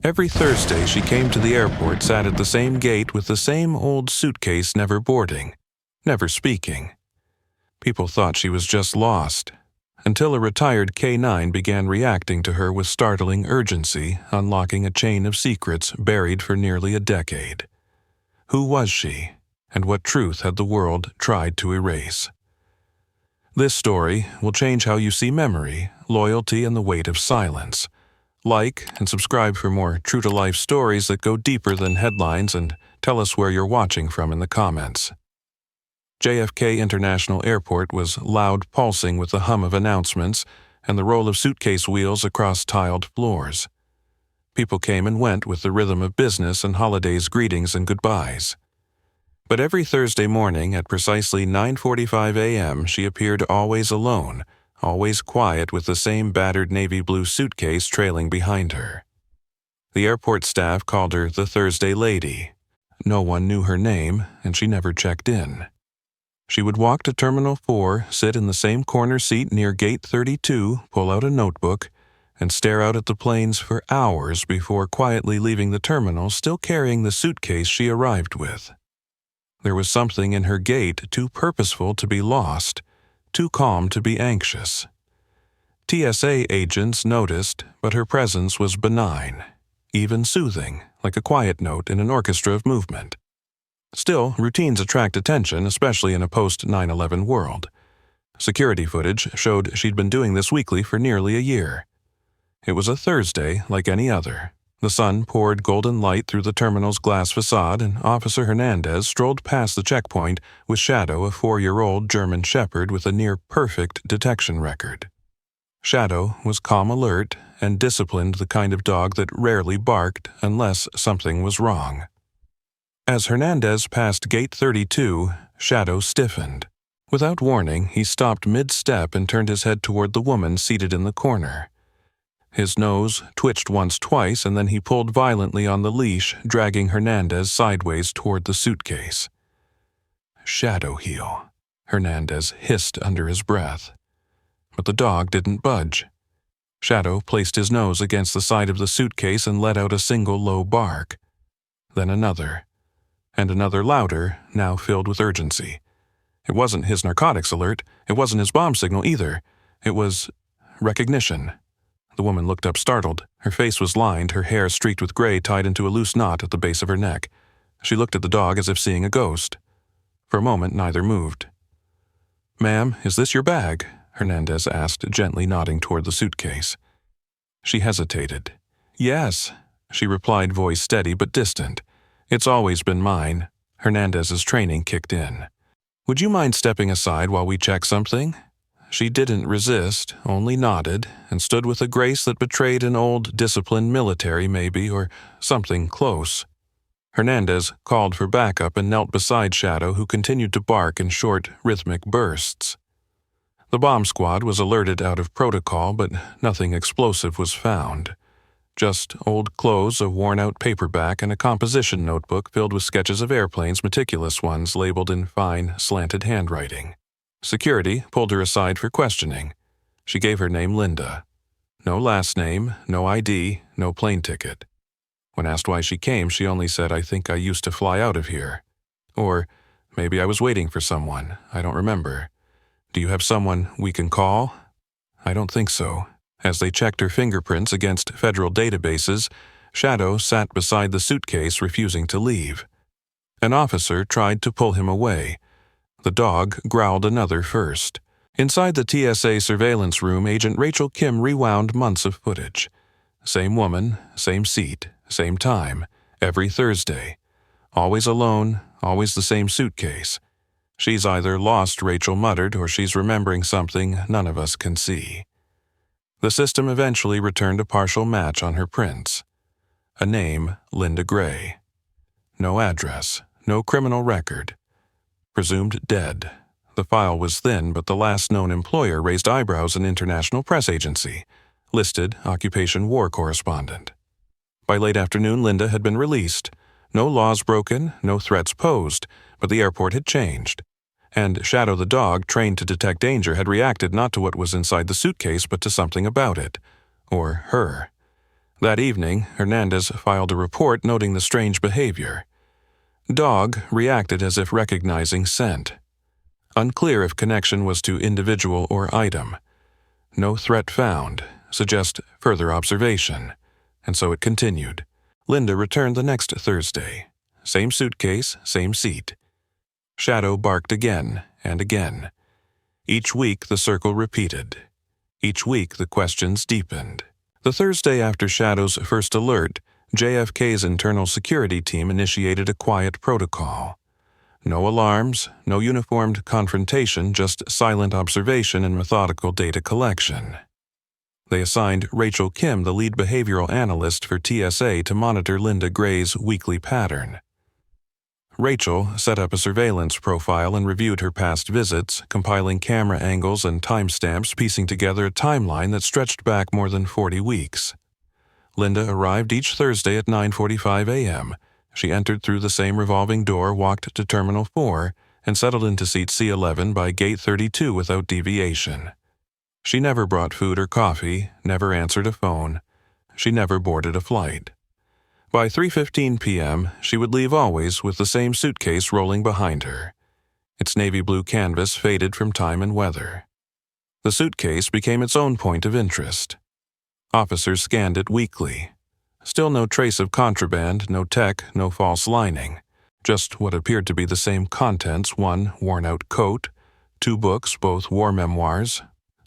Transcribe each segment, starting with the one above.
Every Thursday she came to the airport, sat at the same gate with the same old suitcase, never boarding, never speaking. People thought she was just lost, until a retired K-9 began reacting to her with startling urgency, unlocking a chain of secrets buried for nearly a decade. Who was she, and what truth had the world tried to erase? This story will change how you see memory, loyalty, and the weight of silence. Like and subscribe for more true-to-life stories that go deeper than headlines, and tell us where you're watching from in the comments. JFK International Airport was loud pulsing with the hum of announcements and the roll of suitcase wheels across tiled floors. People came and went with the rhythm of business and holidays' greetings and goodbyes. But every Thursday morning at precisely 9:45 a.m. she appeared always alone, always quiet, with the same battered navy blue suitcase trailing behind her. The airport staff called her the Thursday Lady. No one knew her name, and she never checked in. She would walk to Terminal 4, sit in the same corner seat near Gate 32, pull out a notebook, and stare out at the planes for hours before quietly leaving the terminal, still carrying the suitcase she arrived with. There was something in her gait too purposeful to be lost, too calm to be anxious. TSA agents noticed, but her presence was benign, even soothing, like a quiet note in an orchestra of movement. Still, routines attract attention, especially in a post-9/11 world. Security footage showed she'd been doing this weekly for nearly a year. It was a Thursday like any other. The sun poured golden light through the terminal's glass facade, and Officer Hernandez strolled past the checkpoint with Shadow, a 4-year-old German Shepherd with a near-perfect detection record. Shadow was calm, alert, and disciplined, the kind of dog that rarely barked unless something was wrong. As Hernandez passed Gate 32, Shadow stiffened. Without warning, he stopped mid-step and turned his head toward the woman seated in the corner. His nose twitched once, twice, and then he pulled violently on the leash, dragging Hernandez sideways toward the suitcase. "Shadow heel," Hernandez hissed under his breath. But the dog didn't budge. Shadow placed his nose against the side of the suitcase and let out a single low bark. Then another. And another, louder, now filled with urgency. It wasn't his narcotics alert. It wasn't his bomb signal either. It was recognition. The woman looked up, startled. Her face was lined, her hair streaked with gray tied into a loose knot at the base of her neck. She looked at the dog as if seeing a ghost. For a moment, neither moved. "Ma'am, is this your bag?" Hernandez asked, gently nodding toward the suitcase. She hesitated. "Yes," she replied, voice steady but distant. "It's always been mine." Hernandez's training kicked in. "Would you mind stepping aside while we check something?" She didn't resist, only nodded, and stood with a grace that betrayed an old, disciplined military maybe, or something close. Hernandez called for backup and knelt beside Shadow, who continued to bark in short, rhythmic bursts. The bomb squad was alerted out of protocol, but nothing explosive was found. Just old clothes, a worn-out paperback, and a composition notebook filled with sketches of airplanes, meticulous ones labeled in fine, slanted handwriting. Security pulled her aside for questioning. She gave her name Linda. No last name, no ID, no plane ticket. When asked why she came, she only said, "I think I used to fly out of here." Or, "Maybe I was waiting for someone. I don't remember." "Do you have someone we can call?" "I don't think so." As they checked her fingerprints against federal databases, Shadow sat beside the suitcase, refusing to leave. An officer tried to pull him away. The dog growled another first. Inside the TSA surveillance room, Agent Rachel Kim rewound months of footage. Same woman, same seat, same time, every Thursday. Always alone, always the same suitcase. "She's either lost," Rachel muttered, "or she's remembering something none of us can see." The system eventually returned a partial match on her prints. A name, Linda Gray. No address, no criminal record. Presumed dead. The file was thin, but the last known employer raised eyebrows: an international press agency. Listed occupation war correspondent. By late afternoon, Linda had been released. No laws broken, no threats posed, but the airport had changed. And Shadow the dog, trained to detect danger, had reacted not to what was inside the suitcase, but to something about it. Or her. That evening, Hernandez filed a report noting the strange behavior. Dog reacted as if recognizing scent. Unclear if connection was to individual or item. No threat found, suggest further observation. And so it continued. Linda returned the next Thursday. Same suitcase, same seat. Shadow barked again and again. Each week the circle repeated. Each week the questions deepened. The Thursday after Shadow's first alert, JFK's internal security team initiated a quiet protocol. No alarms, no uniformed confrontation, just silent observation and methodical data collection. They assigned Rachel Kim, the lead behavioral analyst for TSA, to monitor Linda Gray's weekly pattern. Rachel set up a surveillance profile and reviewed her past visits, compiling camera angles and timestamps, piecing together a timeline that stretched back more than 40 weeks. Linda arrived each Thursday at 9:45 a.m. She entered through the same revolving door, walked to Terminal 4, and settled into seat C11 by Gate 32 without deviation. She never brought food or coffee, never answered a phone. She never boarded a flight. By 3:15 p.m., she would leave always with the same suitcase rolling behind her. Its navy blue canvas faded from time and weather. The suitcase became its own point of interest. Officers scanned it weekly. Still no trace of contraband, no tech, no false lining. Just what appeared to be the same contents: one worn-out coat, 2 books, both war memoirs,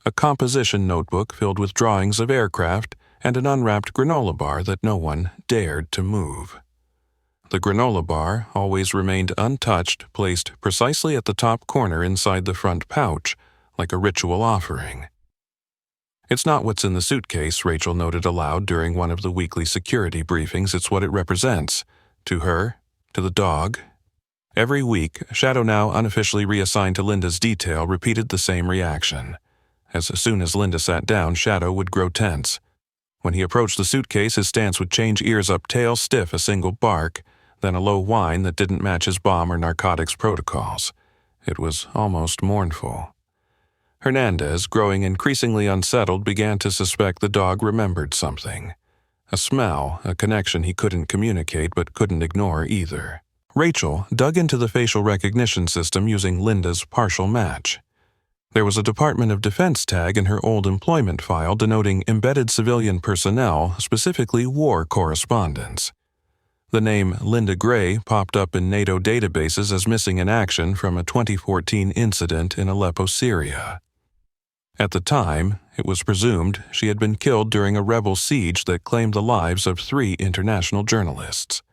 a composition notebook filled with drawings of aircraft, and an unwrapped granola bar that no one dared to move. The granola bar always remained untouched, placed precisely at the top corner inside the front pouch, like a ritual offering. "It's not what's in the suitcase," Rachel noted aloud during one of the weekly security briefings. "It's what it represents. To her, to the dog." Every week, Shadow, now unofficially reassigned to Linda's detail, repeated the same reaction. As soon as Linda sat down, Shadow would grow tense. When he approached the suitcase, his stance would change: ears up, tail stiff, a single bark, then a low whine that didn't match his bomb or narcotics protocols. It was almost mournful. Hernandez, growing increasingly unsettled, began to suspect the dog remembered something. A smell, a connection he couldn't communicate but couldn't ignore either. Rachel dug into the facial recognition system using Linda's partial match. There was a Department of Defense tag in her old employment file denoting embedded civilian personnel, specifically war correspondents. The name Linda Gray popped up in NATO databases as missing in action from a 2014 incident in Aleppo, Syria. At the time, it was presumed she had been killed during a rebel siege that claimed the lives of 3 international journalists.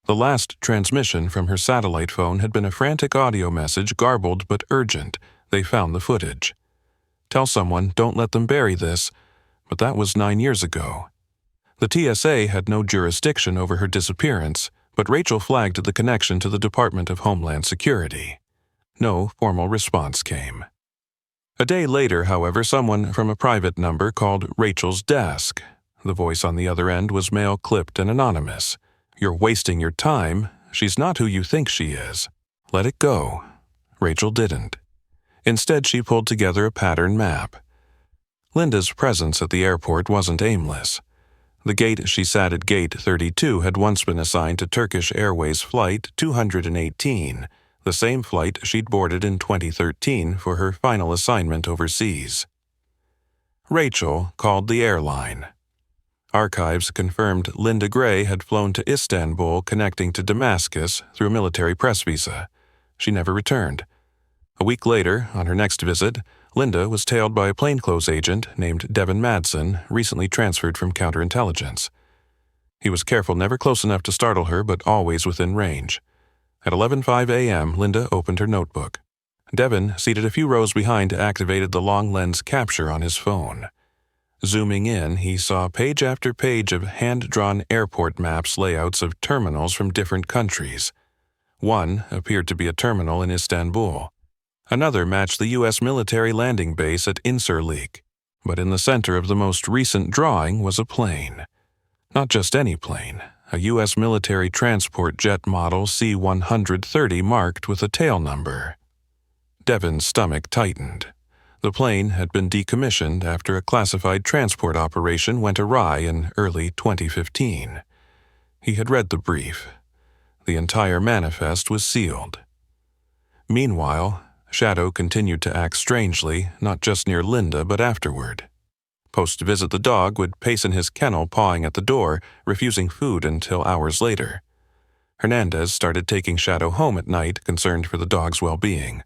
The last transmission from her satellite phone had been a frantic audio message, garbled but urgent. They found the footage. "Tell someone, don't let them bury this," but that was 9 years ago. The TSA had no jurisdiction over her disappearance, but Rachel flagged the connection to the Department of Homeland Security. No formal response came. A day later, however, someone from a private number called Rachel's desk. The voice on the other end was male-clipped and anonymous. "You're wasting your time. She's not who you think she is. Let it go." Rachel didn't. Instead, she pulled together a pattern map. Linda's presence at the airport wasn't aimless. The gate she sat at, Gate 32, had once been assigned to Turkish Airways Flight 218, the same flight she'd boarded in 2013 for her final assignment overseas. Rachel called the airline. Archives confirmed Linda Gray had flown to Istanbul, connecting to Damascus through a military press visa. She never returned. A week later, on her next visit, Linda was tailed by a plainclothes agent named Devin Madsen, recently transferred from counterintelligence. He was careful, never close enough to startle her, but always within range. At 11:05 a.m., Linda opened her notebook. Devin, seated a few rows behind, activated the long lens capture on his phone. Zooming in, he saw page after page of hand-drawn airport maps, layouts of terminals from different countries. One appeared to be a terminal in Istanbul. Another matched the U.S. military landing base at Incirlik. But in the center of the most recent drawing was a plane. Not just any plane, a U.S. military transport jet model C-130 marked with a tail number. Devin's stomach tightened. The plane had been decommissioned after a classified transport operation went awry in early 2015. He had read the brief. The entire manifest was sealed. Meanwhile, Shadow continued to act strangely, not just near Linda but afterward. Post-visit, the dog would pace in his kennel, pawing at the door, refusing food until hours later. Hernandez started taking Shadow home at night, concerned for the dog's well-being.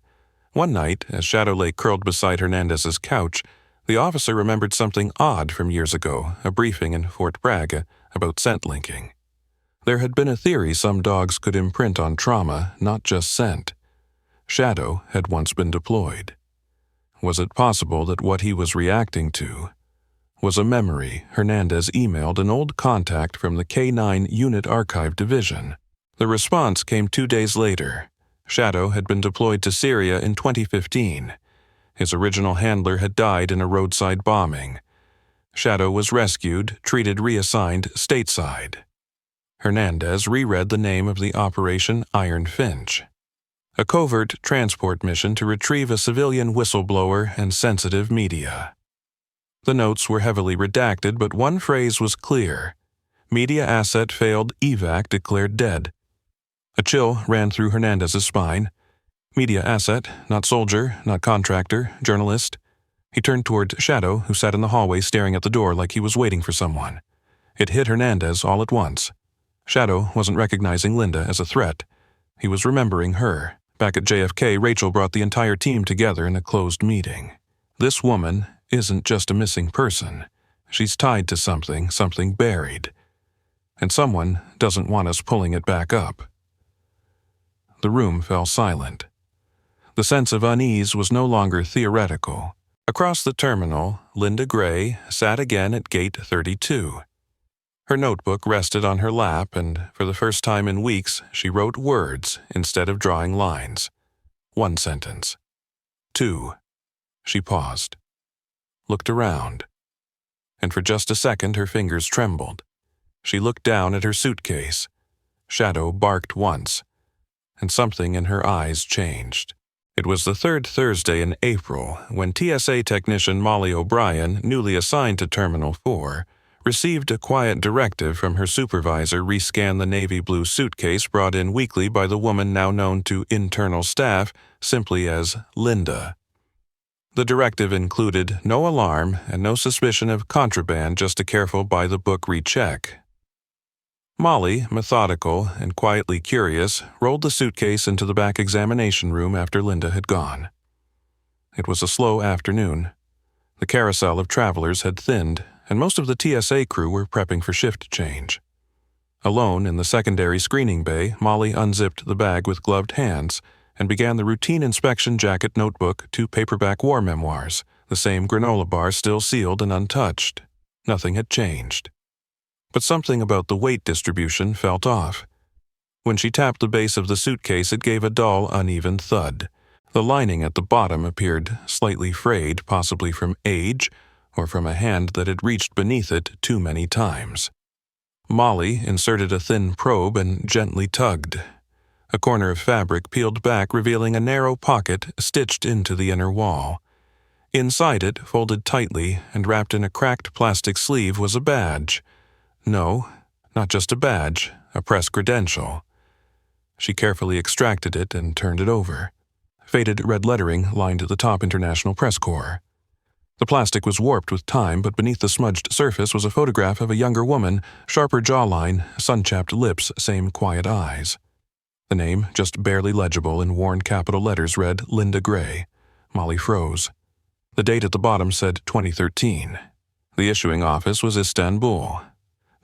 One night, as Shadow lay curled beside Hernandez's couch, the officer remembered something odd from years ago, a briefing in Fort Bragg about scent linking. There had been a theory some dogs could imprint on trauma, not just scent. Shadow had once been deployed. Was it possible that what he was reacting to was a memory Hernandez emailed an old contact from the K-9 Unit Archive Division? The response came 2 days later. Shadow had been deployed to Syria in 2015. His original handler had died in a roadside bombing. Shadow was rescued, treated, reassigned stateside. Hernandez reread the name of the Operation Iron Finch, a covert transport mission to retrieve a civilian whistleblower and sensitive media. The notes were heavily redacted, but one phrase was clear. Media asset failed, evac declared dead. A chill ran through Hernandez's spine. Media asset, not soldier, not contractor, journalist. He turned toward Shadow, who sat in the hallway staring at the door like he was waiting for someone. It hit Hernandez all at once. Shadow wasn't recognizing Linda as a threat. He was remembering her. Back at JFK, Rachel brought the entire team together in a closed meeting. This woman isn't just a missing person. She's tied to something buried. And someone doesn't want us pulling it back up. The room fell silent. The sense of unease was no longer theoretical. Across the terminal, Linda Gray sat again at gate 32. Her notebook rested on her lap, and for the first time in weeks, she wrote words instead of drawing lines. 1 sentence. 2. She paused, looked around, and for just a second her fingers trembled. She looked down at her suitcase. Shadow barked once, and something in her eyes changed. It was the third Thursday in April when TSA technician Molly O'Brien, newly assigned to Terminal 4, received a quiet directive from her supervisor to rescan the navy blue suitcase brought in weekly by the woman now known to internal staff simply as Linda. The directive included no alarm and no suspicion of contraband, just a careful by-the-book recheck. Molly, methodical and quietly curious, rolled the suitcase into the back examination room after Linda had gone. It was a slow afternoon. The carousel of travelers had thinned, and most of the TSA crew were prepping for shift change. Alone in the secondary screening bay, Molly unzipped the bag with gloved hands and began the routine inspection: jacket, notebook, 2 paperback war memoirs, the same granola bar still sealed and untouched. Nothing had changed. But something about the weight distribution felt off. When she tapped the base of the suitcase, it gave a dull, uneven thud. The lining at the bottom appeared slightly frayed, possibly from age or from a hand that had reached beneath it too many times. Molly inserted a thin probe and gently tugged. A corner of fabric peeled back, revealing a narrow pocket stitched into the inner wall. Inside it, folded tightly and wrapped in a cracked plastic sleeve, was a badge. No, not just a badge, a press credential. She carefully extracted it and turned it over. Faded red lettering lined the top: International Press Corps. The plastic was warped with time, but beneath the smudged surface was a photograph of a younger woman, sharper jawline, sun-chapped lips, same quiet eyes. The name, just barely legible in worn capital letters, read Linda Gray. Molly froze. The date at the bottom said 2013. The issuing office was Istanbul.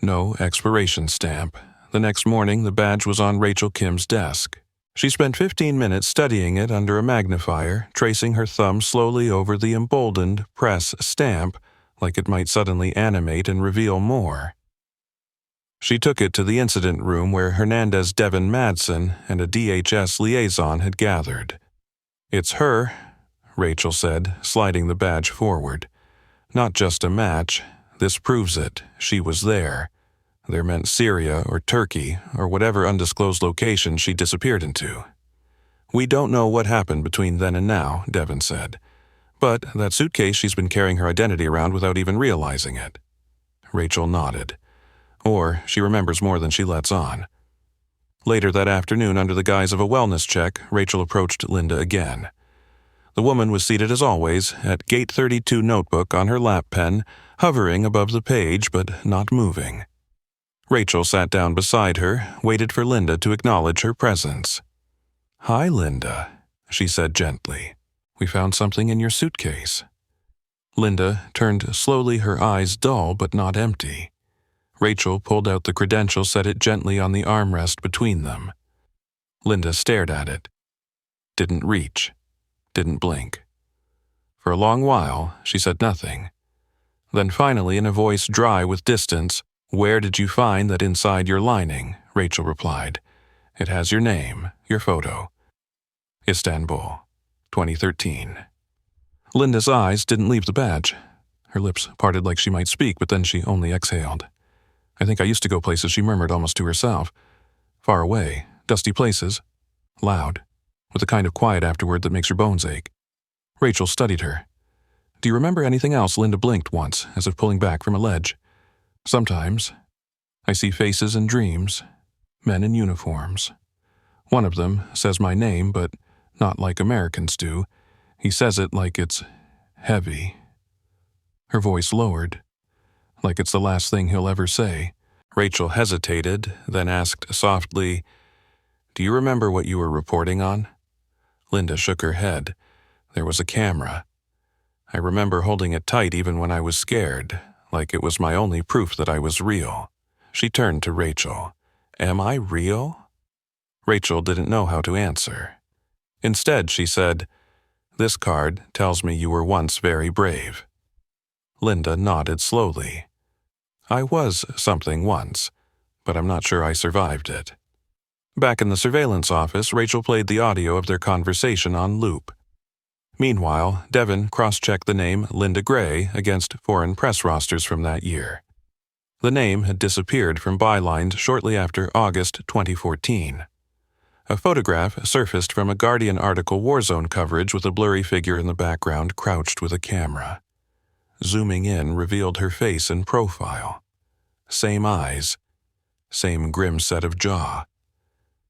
No expiration stamp. The next morning, the badge was on Rachel Kim's desk. She spent 15 minutes studying it under a magnifier, tracing her thumb slowly over the emboldened press stamp, like it might suddenly animate and reveal more. She took it to the incident room where Hernandez Devin Madsen and a DHS liaison had gathered. "It's her," Rachel said, sliding the badge forward. "Not just a match. This proves it. She was there. There meant Syria or Turkey or whatever undisclosed location she disappeared into." "We don't know what happened between then and now," Devin said. But that suitcase, she's been carrying her identity around without even realizing it. Rachel nodded. Or she remembers more than she lets on. Later that afternoon, under the guise of a wellness check, Rachel approached Linda again. The woman was seated as always, at Gate 32 notebook on her lap pen, hovering above the page but not moving. Rachel sat down beside her, waited for Linda to acknowledge her presence. "Hi, Linda," she said gently. "We found something in your suitcase." Linda turned slowly, her eyes dull but not empty. Rachel pulled out the credential, set it gently on the armrest between them. Linda stared at it. Didn't reach. Didn't blink. For a long while, she said nothing. Then finally, in a voice dry with distance, "Where did you find that inside your lining?" Rachel replied. "It has your name, your photo. Istanbul, 2013. Linda's eyes didn't leave the badge. Her lips parted like she might speak, but then she only exhaled. "I think I used to go places," she murmured almost to herself. "Far away, dusty places. Loud, with the kind of quiet afterward that makes your bones ache." Rachel studied her. "Do you remember anything else?" Linda blinked once, as if pulling back from a ledge. "Sometimes. I see faces in dreams, men in uniforms. One of them says my name, but not like Americans do. He says it like it's heavy." Her voice lowered, like it's the last thing he'll ever say. Rachel hesitated, then asked softly, "Do you remember what you were reporting on?" Linda shook her head. "There was a camera. I remember holding it tight even when I was scared, like it was my only proof that I was real." She turned to Rachel. "Am I real?" Rachel didn't know how to answer. Instead, she said, "This card tells me you were once very brave." Linda nodded slowly. "I was something once, but I'm not sure I survived it." Back in the surveillance office, Rachel played the audio of their conversation on loop. Meanwhile, Devon cross-checked the name Linda Gray against foreign press rosters from that year. The name had disappeared from bylines shortly after August 2014. A photograph surfaced from a Guardian article Warzone coverage with a blurry figure in the background crouched with a camera. Zooming in revealed her face in profile. Same eyes, same grim set of jaw.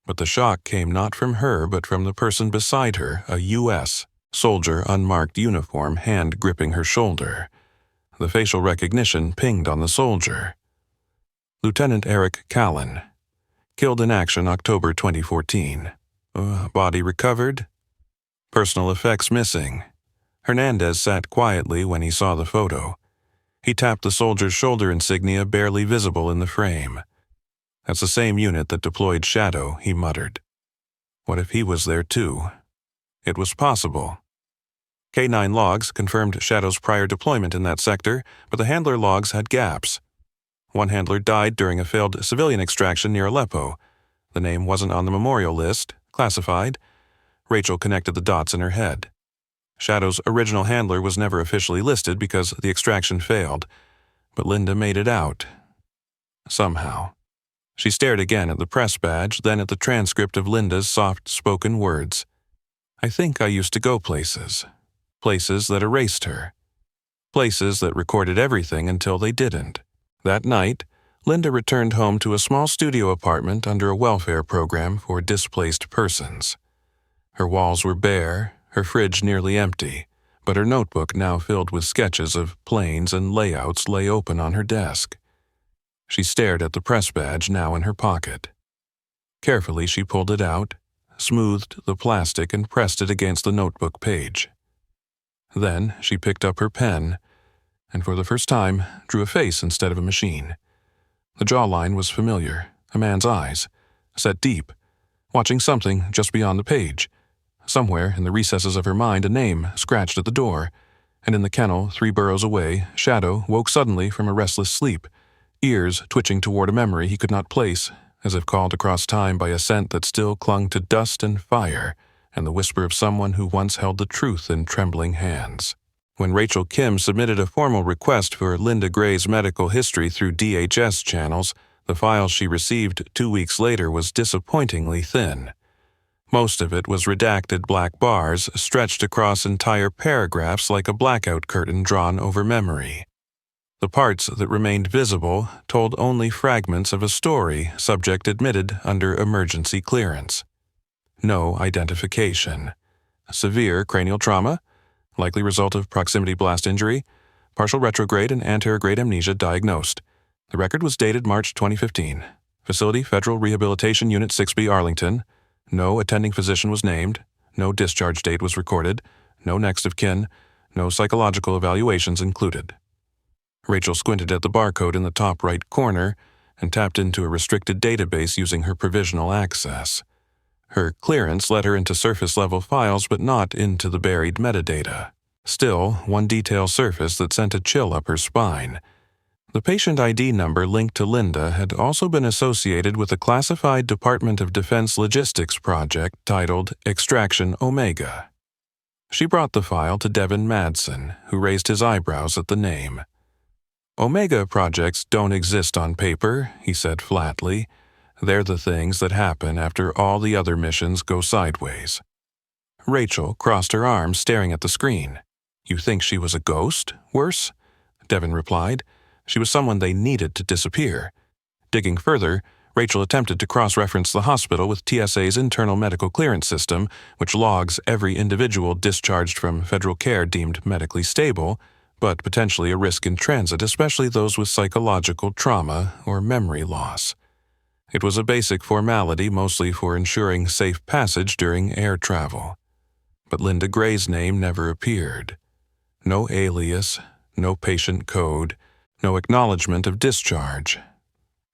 But the shock came not from her but from the person beside her, a U.S. soldier, unmarked uniform, hand gripping her shoulder. The facial recognition pinged on the soldier. Lieutenant Eric Callan. Killed in action October 2014. Body recovered. Personal effects missing. Hernandez sat quietly when he saw the photo. He tapped the soldier's shoulder insignia barely visible in the frame. "That's the same unit that deployed Shadow," he muttered. What if he was there too? It was possible. K9 logs confirmed Shadow's prior deployment in that sector, but the handler logs had gaps. One handler died during a failed civilian extraction near Aleppo. The name wasn't on the memorial list, classified. Rachel connected the dots in her head. Shadow's original handler was never officially listed because the extraction failed, but Linda made it out. Somehow. She stared again at the press badge, then at the transcript of Linda's soft-spoken words. "I think I used to go places. Places that erased her. Places that recorded everything until they didn't." That night, Linda returned home to a small studio apartment under a welfare program for displaced persons. Her walls were bare, her fridge nearly empty, but her notebook, now filled with sketches of planes and layouts, lay open on her desk. She stared at the press badge now in her pocket. Carefully, she pulled it out, smoothed the plastic, and pressed it against the notebook page. Then she picked up her pen and for the first time drew a face instead of a machine. The jawline was familiar, a man's eyes, set deep, watching something just beyond the page. Somewhere in the recesses of her mind, a name scratched at the door, and in the kennel 3 burrows away, Shadow woke suddenly from a restless sleep, ears twitching toward a memory he could not place, as if called across time by a scent that still clung to dust and fire, and the whisper of someone who once held the truth in trembling hands. When Rachel Kim submitted a formal request for Linda Gray's medical history through DHS channels, the file she received 2 weeks later was disappointingly thin. Most of it was redacted black bars stretched across entire paragraphs like a blackout curtain drawn over memory. The parts that remained visible told only fragments of a story subject admitted under emergency clearance. No identification. Severe cranial trauma, likely result of proximity blast injury, partial retrograde and anterograde amnesia diagnosed. The record was dated March 2015. Facility Federal Rehabilitation Unit 6B Arlington. No attending physician was named. No discharge date was recorded. No next of kin. No psychological evaluations included. Rachel squinted at the barcode in the top right corner and tapped into a restricted database using her provisional access. Her clearance let her into surface-level files but not into the buried metadata. Still, one detail surfaced that sent a chill up her spine. The patient ID number linked to Linda had also been associated with a classified Department of Defense logistics project titled Extraction Omega. She brought the file to Devin Madsen, who raised his eyebrows at the name. Omega projects don't exist on paper, he said flatly. They're the things that happen after all the other missions go sideways. Rachel crossed her arms, staring at the screen. You think she was a ghost? Worse? Devin replied. She was someone they needed to disappear. Digging further, Rachel attempted to cross-reference the hospital with TSA's internal medical clearance system, which logs every individual discharged from federal care deemed medically stable, but potentially a risk in transit, especially those with psychological trauma or memory loss. It was a basic formality mostly for ensuring safe passage during air travel. But Linda Gray's name never appeared. No alias, no patient code, no acknowledgement of discharge.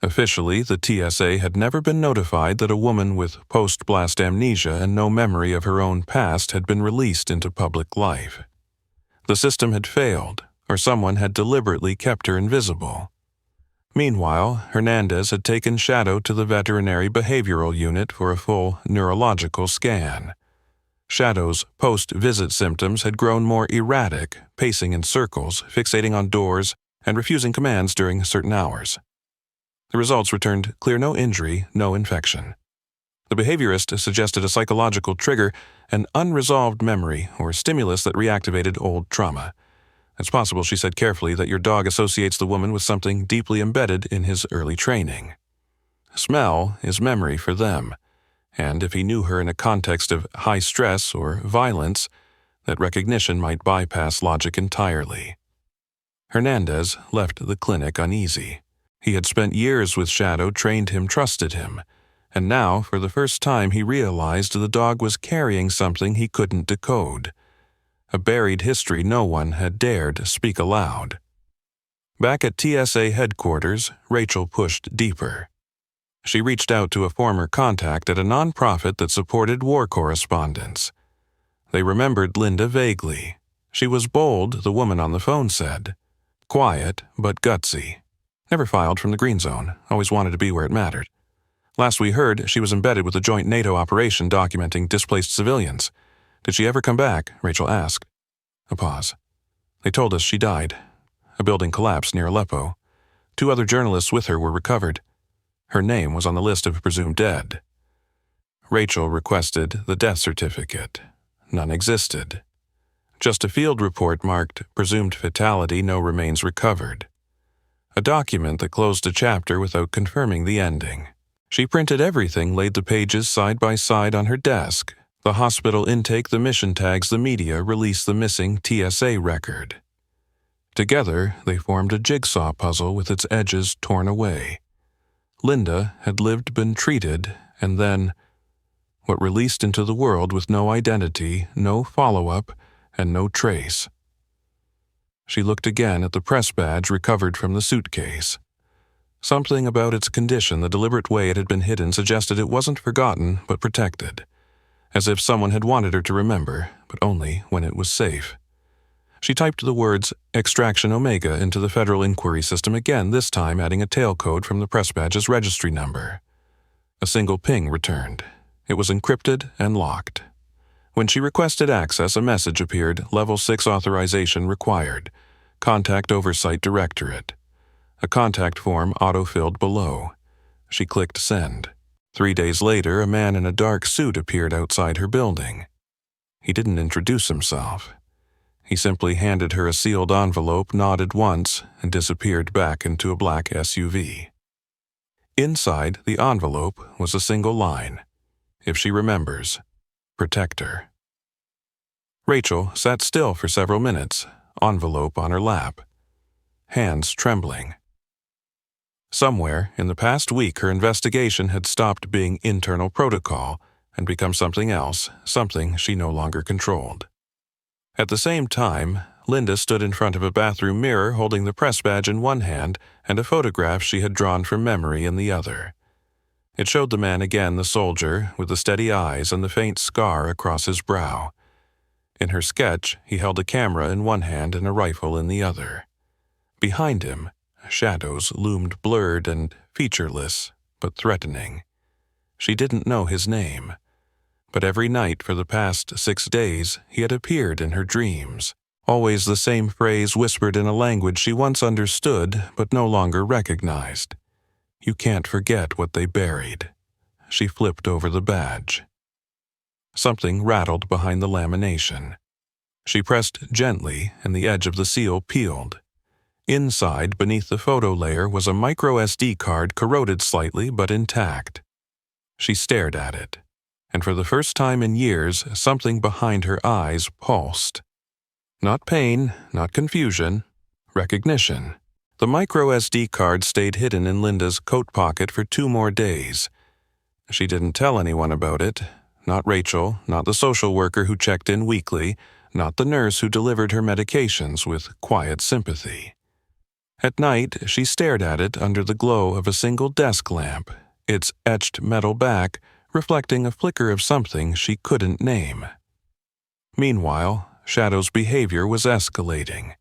Officially, the TSA had never been notified that a woman with post-blast amnesia and no memory of her own past had been released into public life. The system had failed, or someone had deliberately kept her invisible. Meanwhile, Hernandez had taken Shadow to the veterinary behavioral unit for a full neurological scan. Shadow's post-visit symptoms had grown more erratic, pacing in circles, fixating on doors, and refusing commands during certain hours. The results returned clear: no injury, no infection. The behaviorist suggested a psychological trigger, an unresolved memory or stimulus that reactivated old trauma. It's possible, she said carefully, that your dog associates the woman with something deeply embedded in his early training. Smell is memory for them, and if he knew her in a context of high stress or violence, that recognition might bypass logic entirely. Hernandez left the clinic uneasy. He had spent years with Shadow, trained him, trusted him, and now, for the first time, he realized the dog was carrying something he couldn't decode. A buried history no one had dared speak aloud. Back at TSA headquarters, Rachel pushed deeper. She reached out to a former contact at a nonprofit that supported war correspondents. They remembered Linda vaguely. She was bold, the woman on the phone said. Quiet, but gutsy. Never filed from the green zone, always wanted to be where it mattered. Last we heard, she was embedded with a joint NATO operation documenting displaced civilians. Did she ever come back? Rachel asked. A pause. They told us she died. A building collapsed near Aleppo. 2 other journalists with her were recovered. Her name was on the list of presumed dead. Rachel requested the death certificate. None existed. Just a field report marked presumed fatality, no remains recovered. A document that closed a chapter without confirming the ending. She printed everything, laid the pages side by side on her desk. The hospital intake, the mission tags, the media released the missing TSA record. Together, they formed a jigsaw puzzle with its edges torn away. Linda had lived, been treated, and then what released into the world with no identity, no follow-up, and no trace. She looked again at the press badge recovered from the suitcase. Something about its condition, the deliberate way it had been hidden, suggested it wasn't forgotten but protected, as if someone had wanted her to remember, but only when it was safe. She typed the words Extraction Omega into the federal inquiry system again, this time adding a tail code from the press badge's registry number. A single ping returned. It was encrypted and locked. When she requested access, a message appeared: Level 6 authorization required. Contact Oversight Directorate. A contact form auto-filled below. She clicked Send. 3 days later, a man in a dark suit appeared outside her building. He didn't introduce himself. He simply handed her a sealed envelope, nodded once, and disappeared back into a black SUV. Inside the envelope was a single line. If she remembers, protect her. Rachel sat still for several minutes, envelope on her lap, hands trembling. Somewhere in the past week, her investigation had stopped being internal protocol and become something else, something she no longer controlled. At the same time, Linda stood in front of a bathroom mirror holding the press badge in one hand and a photograph she had drawn from memory in the other. It showed the man again, the soldier, with the steady eyes and the faint scar across his brow. In her sketch, he held a camera in one hand and a rifle in the other. Behind him, shadows loomed blurred and featureless, but threatening. She didn't know his name, but every night for the past 6 days he had appeared in her dreams, always the same phrase whispered in a language she once understood but no longer recognized. You can't forget what they buried. She flipped over the badge. Something rattled behind the lamination. She pressed gently and the edge of the seal peeled. Inside, beneath the photo layer, was a micro SD card corroded slightly but intact. She stared at it, and for the first time in years, something behind her eyes pulsed. Not pain, not confusion, recognition. The micro SD card stayed hidden in Linda's coat pocket for 2 more days. She didn't tell anyone about it, not Rachel, not the social worker who checked in weekly, not the nurse who delivered her medications with quiet sympathy. At night, she stared at it under the glow of a single desk lamp, its etched metal back reflecting a flicker of something she couldn't name. Meanwhile, Shadow's behavior was escalating.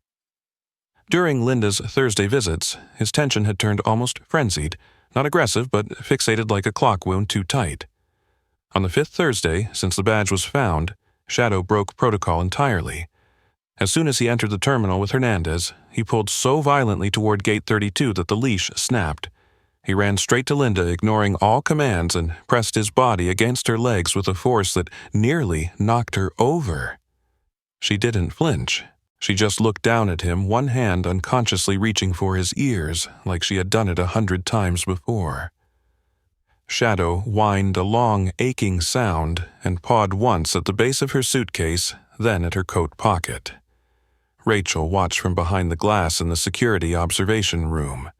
During Linda's Thursday visits, his tension had turned almost frenzied, not aggressive but fixated like a clock wound too tight. On the 5th Thursday, since the badge was found, Shadow broke protocol entirely. As soon as he entered the terminal with Hernandez, he pulled so violently toward Gate 32 that the leash snapped. He ran straight to Linda, ignoring all commands, and pressed his body against her legs with a force that nearly knocked her over. She didn't flinch. She just looked down at him, one hand unconsciously reaching for his ears, like she had done it 100 times before. Shadow whined a long, aching sound and pawed once at the base of her suitcase, then at her coat pocket. Rachel watched from behind the glass in the security observation room.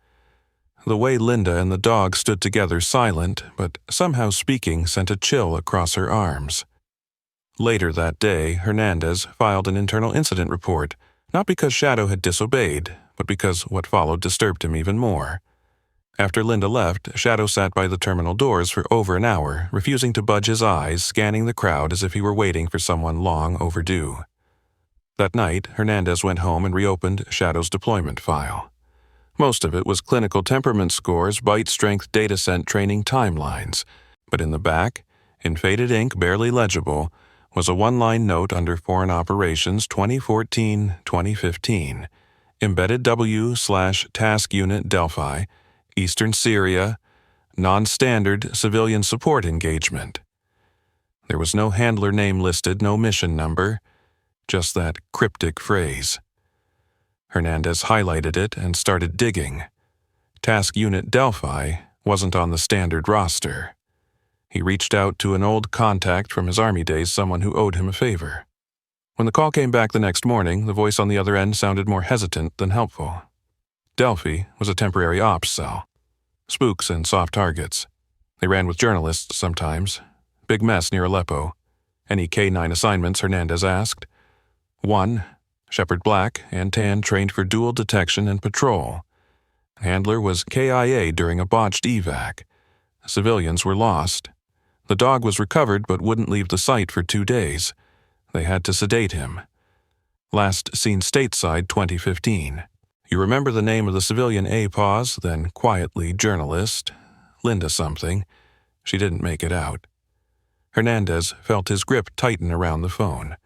The way Linda and the dog stood together silent, but somehow speaking, sent a chill across her arms. Later that day, Hernandez filed an internal incident report, not because Shadow had disobeyed, but because what followed disturbed him even more. After Linda left, Shadow sat by the terminal doors for over an hour, refusing to budge his eyes, scanning the crowd as if he were waiting for someone long overdue. That night, Hernandez went home and reopened Shadow's deployment file. Most of it was clinical temperament scores, bite-strength dataset training timelines, but in the back, in faded ink barely legible, was a one-line note under Foreign Operations 2014-2015, Embedded W/Task Unit Delphi, Eastern Syria, Non-Standard Civilian Support Engagement. There was no handler name listed, no mission number, just that cryptic phrase. Hernandez highlighted it and started digging. Task Unit Delphi wasn't on the standard roster. He reached out to an old contact from his Army days, someone who owed him a favor. When the call came back the next morning, the voice on the other end sounded more hesitant than helpful. Delphi was a temporary ops cell. Spooks and soft targets. They ran with journalists sometimes. Big mess near Aleppo. Any K-9 assignments, Hernandez asked. 1. Shepard Black and Tan trained for dual detection and patrol. Handler was KIA during a botched evac. Civilians were lost. The dog was recovered but wouldn't leave the site for 2 days. They had to sedate him. Last seen stateside 2015. You remember the name of the civilian Paws, then quietly journalist. Linda something. She didn't make it out. Hernandez felt his grip tighten around the phone.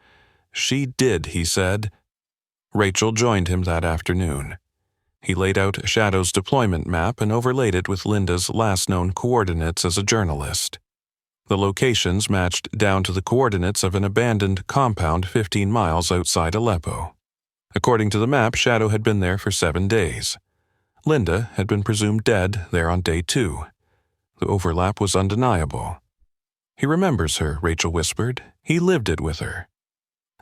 She did, he said. Rachel joined him that afternoon. He laid out Shadow's deployment map and overlaid it with Linda's last known coordinates as a journalist. The locations matched down to the coordinates of an abandoned compound 15 miles outside Aleppo. According to the map, Shadow had been there for 7 days. Linda had been presumed dead there on day 2. The overlap was undeniable. "He remembers her," Rachel whispered. "He lived it with her."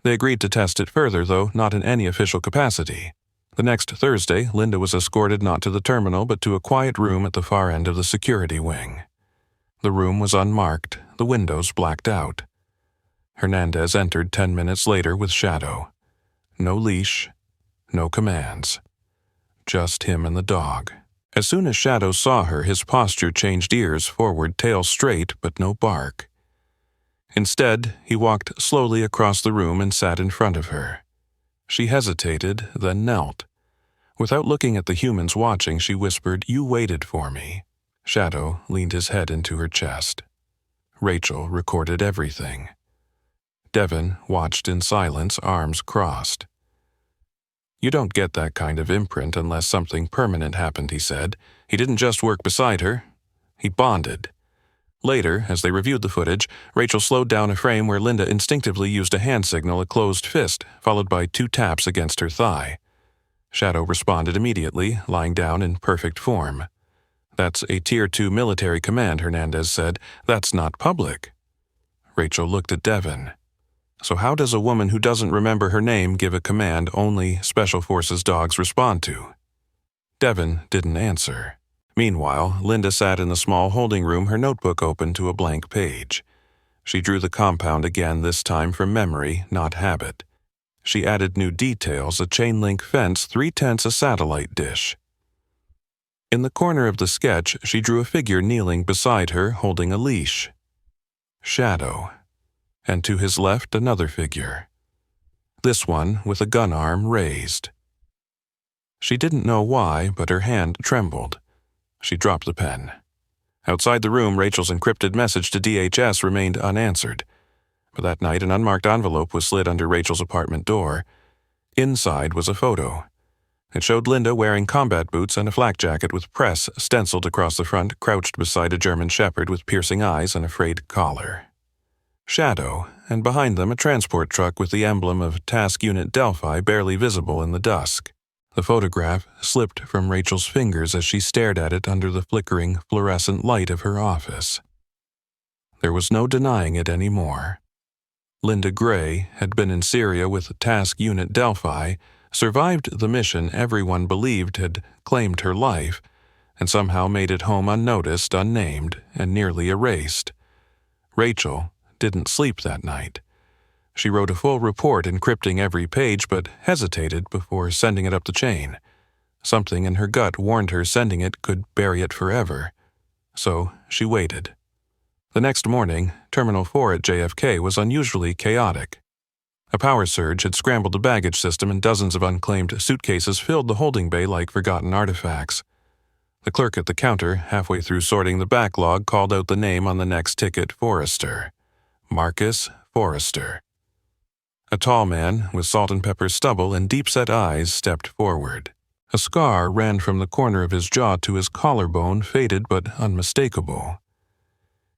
They agreed to test it further, though not in any official capacity. The next Thursday, Linda was escorted not to the terminal but to a quiet room at the far end of the security wing. The room was unmarked, the windows blacked out. Hernandez entered 10 minutes later with Shadow. No leash, no commands. Just him and the dog. As soon as Shadow saw her, his posture changed, ears forward, tail straight, but no bark. Instead, he walked slowly across the room and sat in front of her. She hesitated, then knelt. Without looking at the humans watching, she whispered, "You waited for me." Shadow leaned his head into her chest. Rachel recorded everything. Devin watched in silence, arms crossed. "You don't get that kind of imprint unless something permanent happened," he said. "He didn't just work beside her. He bonded." Later, as they reviewed the footage, Rachel slowed down a frame where Linda instinctively used a hand signal, a closed fist, followed by 2 taps against her thigh. Shadow responded immediately, lying down in perfect form. "That's a Tier 2 military command," Hernandez said. "That's not public." Rachel looked at Devin. "So how does a woman who doesn't remember her name give a command only Special Forces dogs respond to?" Devin didn't answer. Meanwhile, Linda sat in the small holding room, her notebook open to a blank page. She drew the compound again, this time from memory, not habit. She added new details, a chain-link fence, 3/10 a satellite dish. In the corner of the sketch, she drew a figure kneeling beside her, holding a leash. Shadow. And to his left, another figure. This one with a gun arm raised. She didn't know why, but her hand trembled. She dropped the pen. Outside the room, Rachel's encrypted message to DHS remained unanswered. But that night, an unmarked envelope was slid under Rachel's apartment door. Inside was a photo. It showed Linda wearing combat boots and a flak jacket with press stenciled across the front, crouched beside a German shepherd with piercing eyes and a frayed collar. Shadow, and behind them a transport truck with the emblem of Task Unit Delphi barely visible in the dusk. The photograph slipped from Rachel's fingers as she stared at it under the flickering fluorescent light of her office. There was no denying it anymore. Linda Gray had been in Syria with Task Unit Delphi, survived the mission everyone believed had claimed her life, and somehow made it home unnoticed, unnamed, and nearly erased. Rachel didn't sleep that night. She wrote a full report encrypting every page, but hesitated before sending it up the chain. Something in her gut warned her sending it could bury it forever. So she waited. The next morning, Terminal 4 at JFK was unusually chaotic. A power surge had scrambled the baggage system, and dozens of unclaimed suitcases filled the holding bay like forgotten artifacts. The clerk at the counter, halfway through sorting the backlog, called out the name on the next ticket, Forrester. Marcus Forrester. A tall man with salt and pepper stubble and deep-set eyes stepped forward. A scar ran from the corner of his jaw to his collarbone, faded but unmistakable.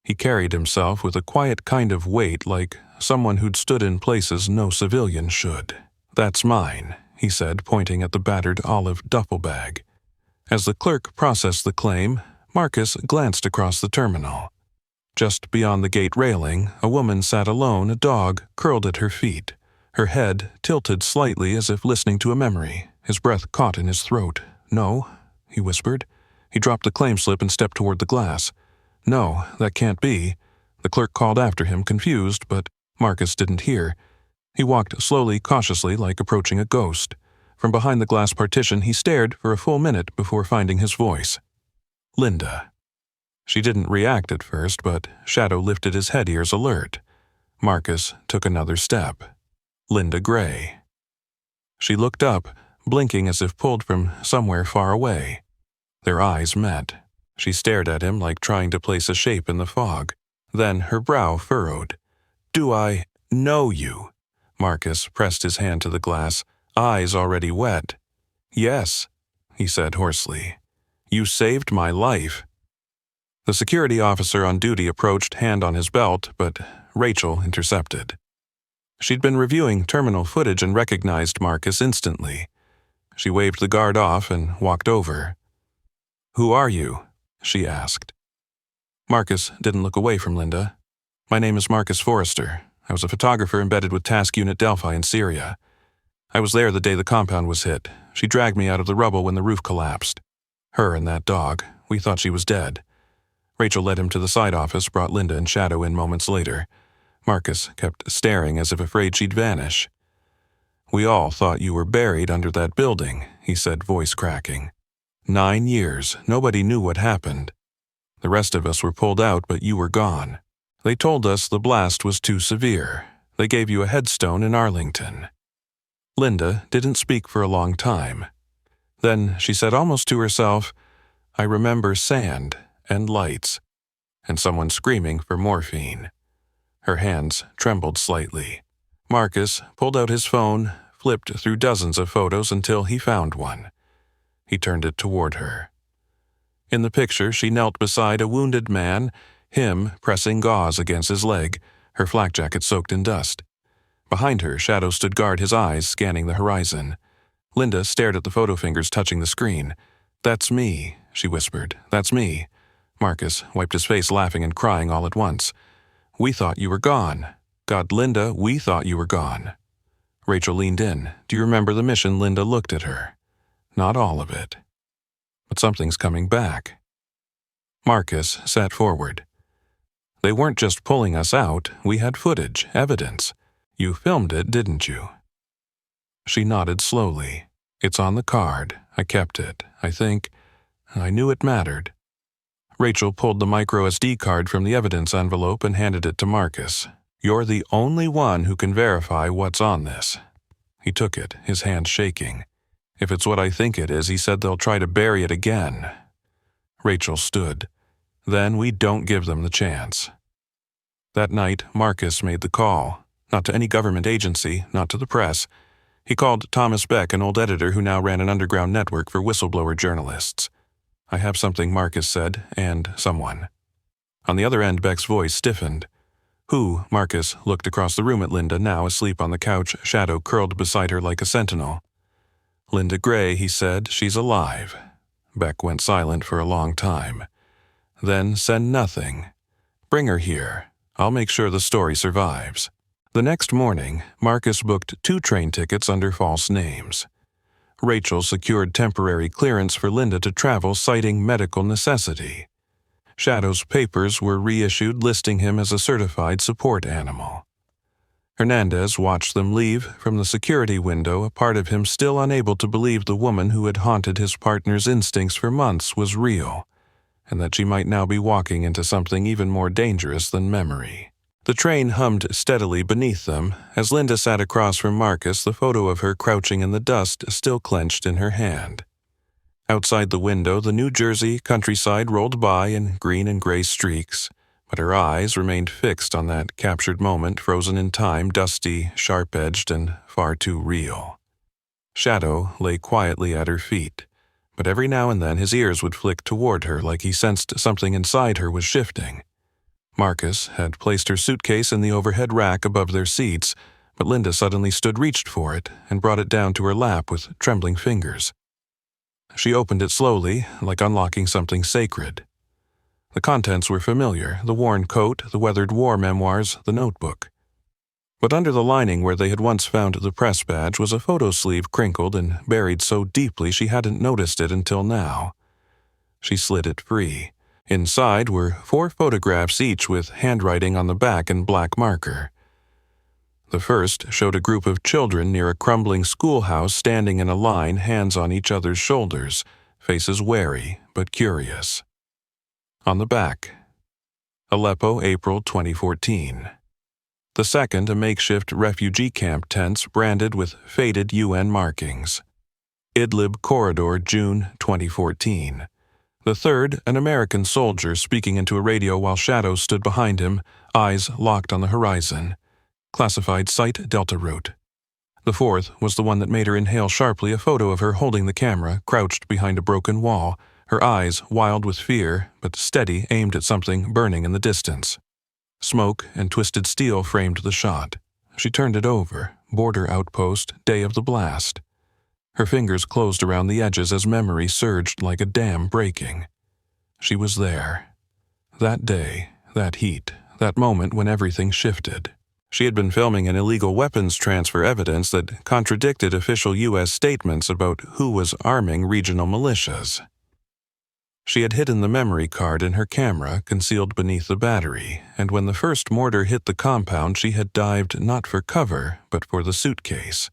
He carried himself with a quiet kind of weight, like someone who'd stood in places no civilian should. "That's mine," he said, pointing at the battered olive duffel bag. As the clerk processed the claim, Marcus glanced across the terminal. Just beyond the gate railing, a woman sat alone, a dog curled at her feet. Her head tilted slightly as if listening to a memory. His breath caught in his throat. "No," he whispered. He dropped the claim slip and stepped toward the glass. "No, that can't be." The clerk called after him, confused, but Marcus didn't hear. He walked slowly, cautiously, like approaching a ghost. From behind the glass partition, he stared for a full minute before finding his voice. Linda. She didn't react at first, but Shadow lifted his head, ears alert. Marcus took another step. Linda Gray. She looked up, blinking as if pulled from somewhere far away. Their eyes met. She stared at him like trying to place a shape in the fog. Then her brow furrowed. "Do I know you?" Marcus pressed his hand to the glass, eyes already wet. "Yes." he said hoarsely. "You saved my life." The security officer on duty approached, hand on his belt, but Rachel intercepted. She'd been reviewing terminal footage and recognized Marcus instantly. She waved the guard off and walked over. "Who are you?" she asked. Marcus didn't look away from Linda. "My name is Marcus Forrester. I was a photographer embedded with Task Unit Delphi in Syria. I was there the day the compound was hit. She dragged me out of the rubble when the roof collapsed. Her and that dog. We thought she was dead." Rachel led him to the side office, brought Linda and Shadow in moments later. Marcus kept staring as if afraid she'd vanish. "We all thought you were buried under that building," he said, voice cracking. 9 years, nobody knew what happened. The rest of us were pulled out, but you were gone. They told us the blast was too severe. They gave you a headstone in Arlington." Linda didn't speak for a long time. Then she said almost to herself, "I remember sand and lights, and someone screaming for morphine." Her hands trembled slightly. Marcus pulled out his phone, flipped through dozens of photos until he found one. He turned it toward her. In the picture, she knelt beside a wounded man, him pressing gauze against his leg, her flak jacket soaked in dust. Behind her, Shadow stood guard, his eyes scanning the horizon. Linda stared at the photo fingers touching the screen. "That's me," she whispered. "That's me." Marcus wiped his face, laughing and crying all at once. "We thought you were gone. God, Linda, we thought you were gone." Rachel leaned in. "Do you remember the mission?" Linda looked at her. "Not all of it. But something's coming back." Marcus sat forward. "They weren't just pulling us out. We had footage, evidence. You filmed it, didn't you?" She nodded slowly. "It's on the card. I kept it. I knew it mattered." Rachel pulled the micro SD card from the evidence envelope and handed it to Marcus. "You're the only one who can verify what's on this." He took it, his hand shaking. "If it's what I think it is," he said, "they'll try to bury it again." Rachel stood. "Then we don't give them the chance." That night, Marcus made the call. Not to any government agency, not to the press. He called Thomas Beck, an old editor who now ran an underground network for whistleblower journalists. "I have something," Marcus said, "and someone." On the other end, Beck's voice stiffened. "Who?" Marcus looked across the room at Linda, now asleep on the couch, Shadow curled beside her like a sentinel. "Linda Gray," he said. "She's alive." Beck went silent for a long time. "Then send nothing. Bring her here. I'll make sure the story survives." The next morning, Marcus booked 2 train tickets under false names. Rachel secured temporary clearance for Linda to travel, citing medical necessity. Shadow's papers were reissued, listing him as a certified support animal. Hernandez watched them leave from the security window, a part of him still unable to believe the woman who had haunted his partner's instincts for months was real, and that she might now be walking into something even more dangerous than memory. The train hummed steadily beneath them. As Linda sat across from Marcus, the photo of her crouching in the dust still clenched in her hand. Outside the window, the New Jersey countryside rolled by in green and gray streaks, but her eyes remained fixed on that captured moment, frozen in time, dusty, sharp-edged, and far too real. Shadow lay quietly at her feet, but every now and then his ears would flick toward her like he sensed something inside her was shifting. Marcus had placed her suitcase in the overhead rack above their seats, but Linda suddenly reached for it, and brought it down to her lap with trembling fingers. She opened it slowly, like unlocking something sacred. The contents were familiar: the worn coat, the weathered war memoirs, the notebook. But under the lining where they had once found the press badge was a photo sleeve crinkled and buried so deeply she hadn't noticed it until now. She slid it free. Inside were 4 photographs, each with handwriting on the back in black marker. The first showed a group of children near a crumbling schoolhouse standing in a line, hands on each other's shoulders, faces wary but curious. On the back, Aleppo, April 2014. The second, a makeshift refugee camp tents branded with faded UN markings. Idlib Corridor, June 2014. The third, an American soldier speaking into a radio while Shadow stood behind him, eyes locked on the horizon. Classified Site Delta Route. The fourth was the one that made her inhale sharply, a photo of her holding the camera, crouched behind a broken wall, her eyes wild with fear, but steady, aimed at something burning in the distance. Smoke and twisted steel framed the shot. She turned it over, border outpost, day of the blast. Her fingers closed around the edges as memory surged like a dam breaking. She was there. That day, that heat, that moment when everything shifted. She had been filming an illegal weapons transfer evidence that contradicted official U.S. statements about who was arming regional militias. She had hidden the memory card in her camera, concealed beneath the battery, and when the first mortar hit the compound, she had dived not for cover, but for the suitcase.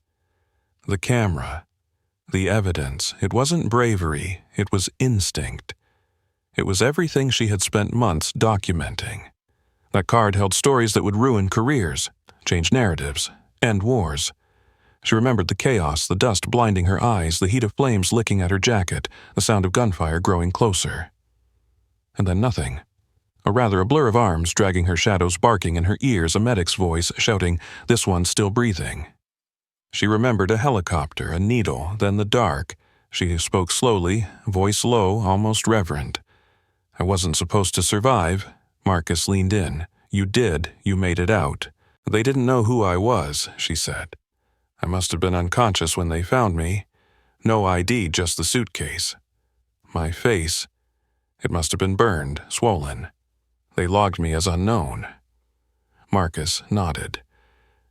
The camera. The evidence. It wasn't bravery, it was instinct. It was everything she had spent months documenting. That card held stories that would ruin careers, change narratives, end wars. She remembered the chaos, the dust blinding her eyes, the heat of flames licking at her jacket, the sound of gunfire growing closer. And then nothing. A blur of arms dragging her shadows, barking in her ears, a medic's voice shouting, "This one's still breathing." She remembered a helicopter, a needle, then the dark. She spoke slowly, voice low, almost reverent. "I wasn't supposed to survive." Marcus leaned in. "You did. You made it out." "They didn't know who I was," she said. "I must have been unconscious when they found me. No ID, just the suitcase. My face. It must have been burned, swollen. They logged me as unknown." Marcus nodded.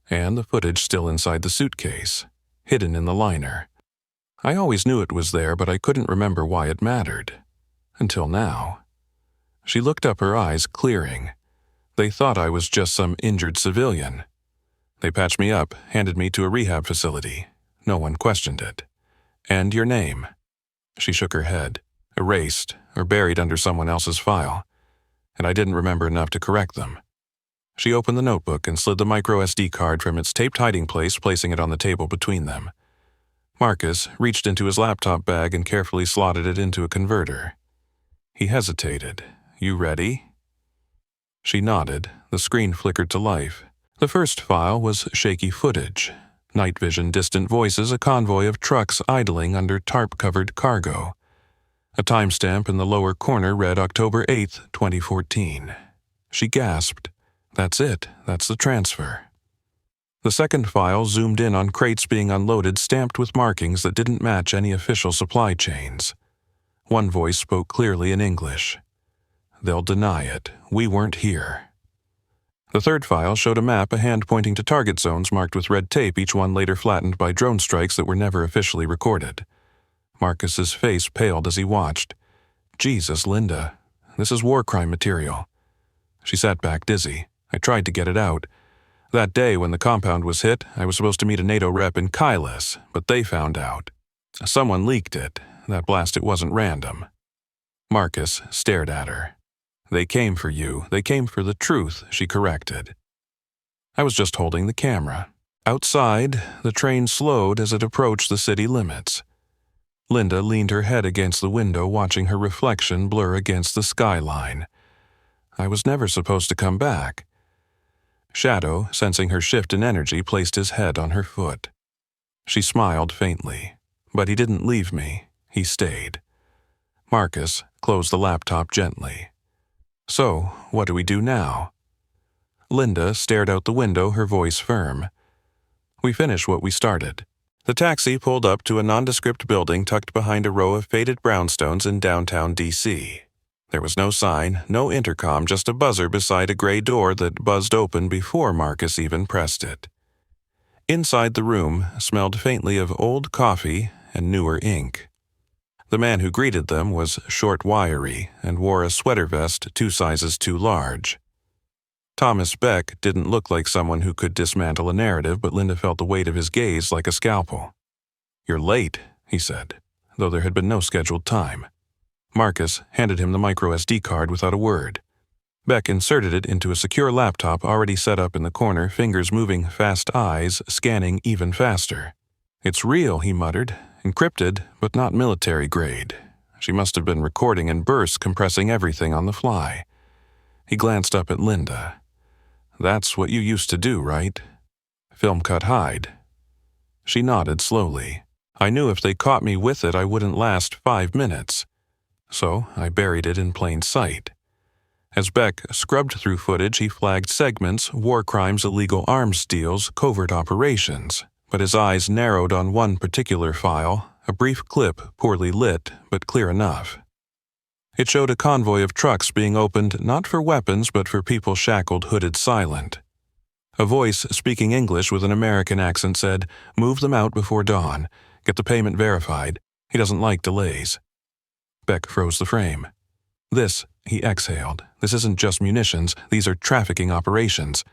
And the footage still inside the suitcase, hidden in the liner. "I always knew it was there, but I couldn't remember why it mattered. Until now." She looked up, her eyes clearing. "They thought I was just some injured civilian. They patched me up, handed me to a rehab facility. No one questioned it. And your name?" She shook her head. "Erased, or buried under someone else's file. And I didn't remember enough to correct them." She opened the notebook and slid the micro SD card from its taped hiding place, placing it on the table between them. Marcus reached into his laptop bag and carefully slotted it into a converter. He hesitated. "You ready?" She nodded. The screen flickered to life. The first file was shaky footage. Night vision, distant voices, a convoy of trucks idling under tarp-covered cargo. A timestamp in the lower corner read October 8th, 2014. She gasped. "That's it. That's the transfer." The second file zoomed in on crates being unloaded, stamped with markings that didn't match any official supply chains. One voice spoke clearly in English. "They'll deny it. We weren't here." The third file showed a map, a hand pointing to target zones marked with red tape, each one later flattened by drone strikes that were never officially recorded. Marcus's face paled as he watched. "Jesus, Linda. This is war crime material." She sat back, dizzy. "I tried to get it out. That day when the compound was hit, I was supposed to meet a NATO rep in Kylas, but they found out. Someone leaked it. That blast, it wasn't random." Marcus stared at her. "They came for you. They came for the truth," she corrected. "I was just holding the camera." Outside, the train slowed as it approached the city limits. Linda leaned her head against the window, watching her reflection blur against the skyline. "I was never supposed to come back." Shadow, sensing her shift in energy, placed his head on her foot. She smiled faintly. "But he didn't leave me. He stayed." Marcus closed the laptop gently. "So, what do we do now?" Linda stared out the window, her voice firm. "We finish what we started." The taxi pulled up to a nondescript building tucked behind a row of faded brownstones in downtown D.C. There was no sign, no intercom, just a buzzer beside a gray door that buzzed open before Marcus even pressed it. Inside the room smelled faintly of old coffee and newer ink. The man who greeted them was short, wiry, and wore a sweater vest 2 sizes too large. Thomas Beck didn't look like someone who could dismantle a narrative, but Linda felt the weight of his gaze like a scalpel. "You're late," he said, though there had been no scheduled time. Marcus handed him the micro SD card without a word. Beck inserted it into a secure laptop already set up in the corner, fingers moving, fast eyes scanning even faster. "It's real," he muttered. "Encrypted, but not military grade. She must have been recording in bursts, compressing everything on the fly." He glanced up at Linda. "That's what you used to do, right? Film cut hide." She nodded slowly. I knew if they caught me with it, I wouldn't last 5 minutes. So I buried it in plain sight. As Beck scrubbed through footage, he flagged segments, war crimes, illegal arms deals, covert operations, but his eyes narrowed on one particular file, a brief clip poorly lit but clear enough. It showed a convoy of trucks being opened not for weapons but for people shackled, hooded, silent. A voice speaking English with an American accent said, "Move them out before dawn. Get the payment verified. He doesn't like delays." Beck froze the frame. He exhaled. This isn't just munitions, these are trafficking operations.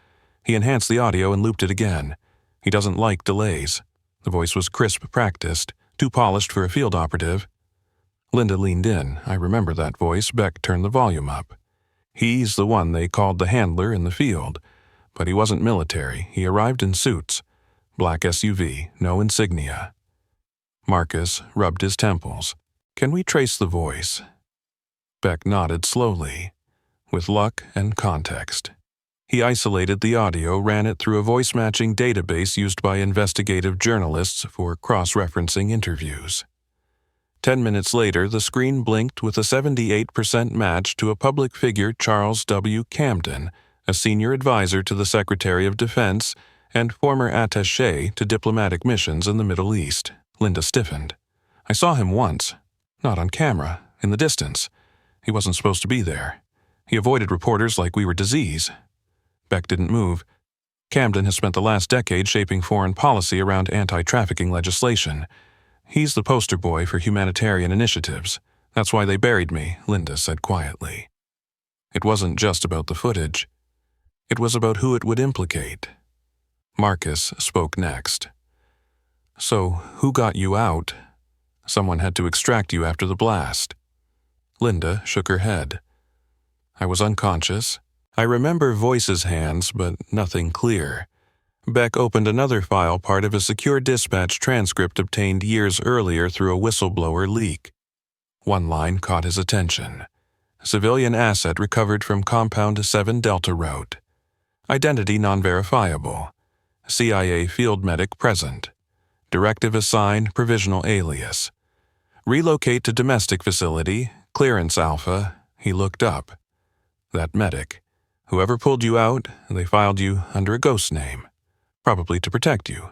He enhanced the audio and looped it again. He doesn't like delays. The voice was crisp, practiced, too polished for a field operative. Linda leaned in. I remember that voice. Beck turned the volume up. He's the one they called the handler in the field. But he wasn't military. He arrived in suits. Black SUV, no insignia. Marcus rubbed his temples. Can we trace the voice? Beck nodded slowly. With luck and context. He isolated the audio, ran it through a voice-matching database used by investigative journalists for cross-referencing interviews. 10 minutes later, the screen blinked with a 78% match to a public figure, Charles W. Camden, a senior advisor to the Secretary of Defense and former attaché to diplomatic missions in the Middle East. Linda stiffened. I saw him once. Not on camera, in the distance. He wasn't supposed to be there. He avoided reporters like we were disease. Beck didn't move. Camden has spent the last decade shaping foreign policy around anti-trafficking legislation. He's the poster boy for humanitarian initiatives. That's why they buried me, Linda said quietly. It wasn't just about the footage. It was about who it would implicate. Marcus spoke next. So, who got you out? Someone had to extract you after the blast. Linda shook her head. I was unconscious. I remember voices' hands, but nothing clear. Beck opened another file, part of a secure dispatch transcript obtained years earlier through a whistleblower leak. One line caught his attention. Civilian asset recovered from Compound 7 Delta Route. Identity non-verifiable. CIA field medic present. Directive assigned, provisional alias. Relocate to domestic facility, clearance alpha. He looked up. That medic. Whoever pulled you out, they filed you under a ghost name. Probably to protect you.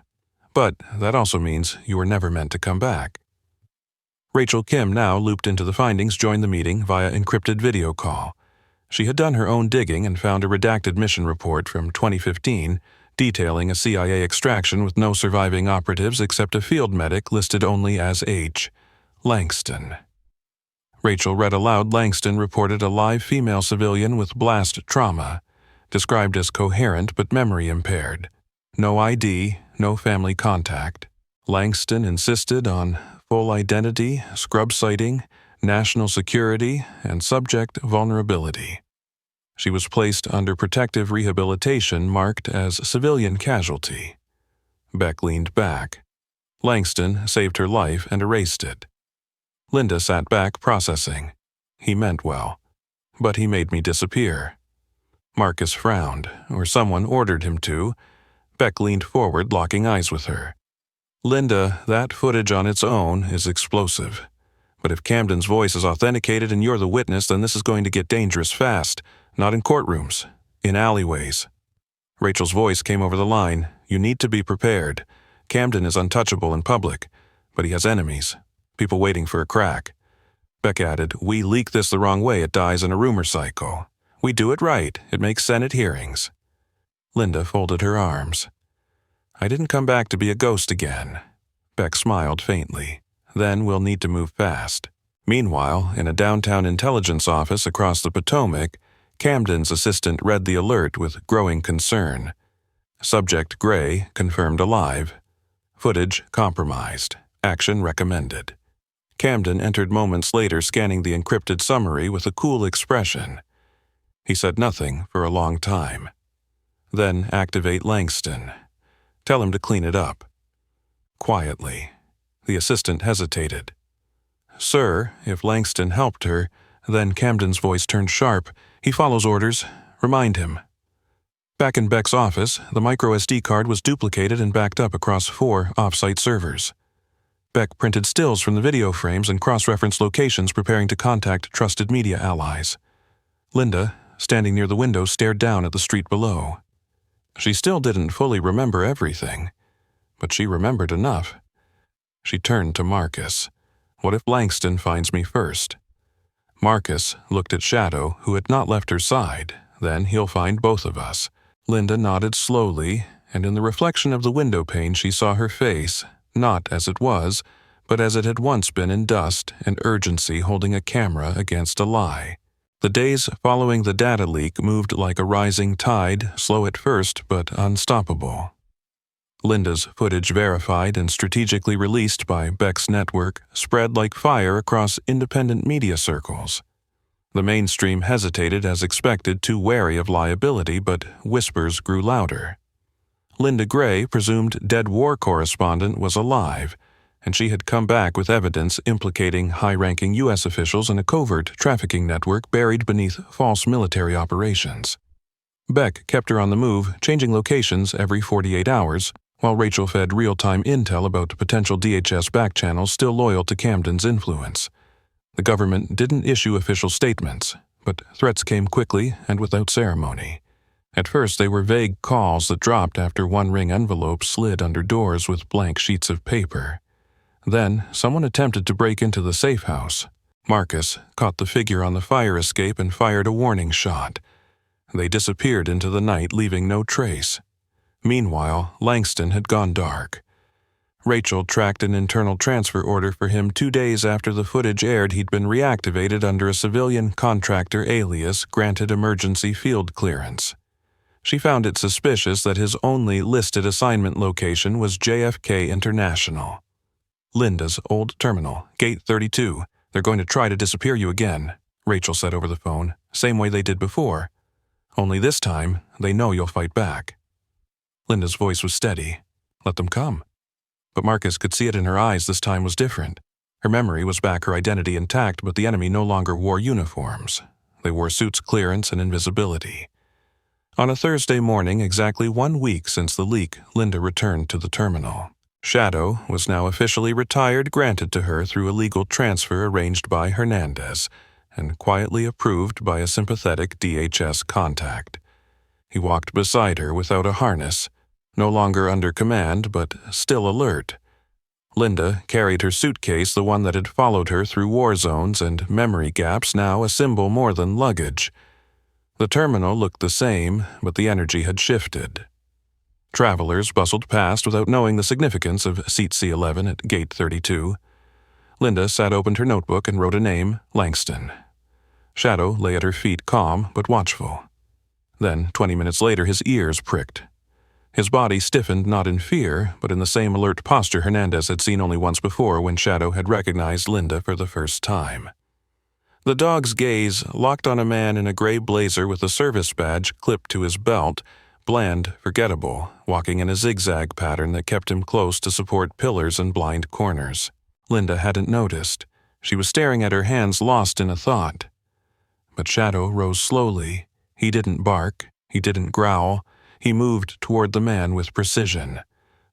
But that also means you were never meant to come back. Rachel Kim, now looped into the findings, joined the meeting via encrypted video call. She had done her own digging and found a redacted mission report from 2015 detailing a CIA extraction with no surviving operatives except a field medic listed only as H. Langston. Rachel read aloud. Langston reported a live female civilian with blast trauma, described as coherent but memory impaired. No ID, no family contact. Langston insisted on full identity, scrub sighting, national security, and subject vulnerability. She was placed under protective rehabilitation marked as civilian casualty. Beck leaned back. Langston saved her life and erased it. Linda sat back, processing. He meant well, but he made me disappear. Marcus frowned, or someone ordered him to. Beck leaned forward, locking eyes with her. Linda, that footage on its own is explosive. But if Camden's voice is authenticated and you're the witness, then this is going to get dangerous fast. Not in courtrooms, in alleyways. Rachel's voice came over the line. You need to be prepared. Camden is untouchable in public, but he has enemies. People waiting for a crack. Beck added, we leak this the wrong way, it dies in a rumor cycle. We do it right, it makes Senate hearings. Linda folded her arms. I didn't come back to be a ghost again. Beck smiled faintly. Then we'll need to move fast. Meanwhile, in a downtown intelligence office across the Potomac, Camden's assistant read the alert with growing concern. Subject Gray confirmed alive. Footage compromised. Action recommended. Camden entered moments later, scanning the encrypted summary with a cool expression. He said nothing for a long time. Then activate Langston. Tell him to clean it up. Quietly. The assistant hesitated. Sir, if Langston helped her, then Camden's voice turned sharp. He follows orders. Remind him. Back in Beck's office, the microSD card was duplicated and backed up across 4 off-site servers. Beck printed stills from the video frames and cross-referenced locations, preparing to contact trusted media allies. Linda, standing near the window, stared down at the street below. She still didn't fully remember everything, but she remembered enough. She turned to Marcus. What if Langston finds me first? Marcus looked at Shadow, who had not left her side. Then he'll find both of us. Linda nodded slowly, and in the reflection of the window pane she saw her face, not as it was, but as it had once been, in dust and urgency, holding a camera against a lie. The days following the data leak moved like a rising tide, slow at first but unstoppable. Linda's footage, verified and strategically released by Beck's network, spread like fire across independent media circles. The mainstream hesitated as expected, too wary of liability, but whispers grew louder. Linda Gray, presumed dead war correspondent, was alive, and she had come back with evidence implicating high-ranking U.S. officials in a covert trafficking network buried beneath false military operations. Beck kept her on the move, changing locations every 48 hours, while Rachel fed real-time intel about potential DHS backchannels still loyal to Camden's influence. The government didn't issue official statements, but threats came quickly and without ceremony. At first, they were vague calls that dropped after one-ring envelopes slid under doors with blank sheets of paper. Then, someone attempted to break into the safe house. Marcus caught the figure on the fire escape and fired a warning shot. They disappeared into the night, leaving no trace. Meanwhile, Langston had gone dark. Rachel tracked an internal transfer order for him 2 days after the footage aired. He'd been reactivated under a civilian contractor alias, granted emergency field clearance. She found it suspicious that his only listed assignment location was JFK International. Linda's old terminal, Gate 32. They're going to try to disappear you again, Rachel said over the phone, same way they did before. Only this time, they know you'll fight back. Linda's voice was steady. Let them come. But Marcus could see it in her eyes. This time was different. Her memory was back, her identity intact, but the enemy no longer wore uniforms. They wore suits, clearance, and invisibility. On a Thursday morning, exactly 1 week since the leak, Linda returned to the terminal. Shadow was now officially retired, granted to her through a legal transfer arranged by Hernandez, and quietly approved by a sympathetic DHS contact. He walked beside her without a harness, no longer under command, but still alert. Linda carried her suitcase, the one that had followed her through war zones and memory gaps, now a symbol more than luggage. The terminal looked the same, but the energy had shifted. Travelers bustled past without knowing the significance of seat C11 at Gate 32. Linda sat opened her notebook and wrote a name, Langston. Shadow lay at her feet, calm but watchful. Then, 20 minutes later, his ears pricked. His body stiffened, not in fear, but in the same alert posture Hernandez had seen only once before, when Shadow had recognized Linda for the first time. The dog's gaze locked on a man in a gray blazer with a service badge clipped to his belt, bland, forgettable, walking in a zigzag pattern that kept him close to support pillars and blind corners. Linda hadn't noticed. She was staring at her hands, lost in a thought. But Shadow rose slowly. He didn't bark. He didn't growl. He moved toward the man with precision.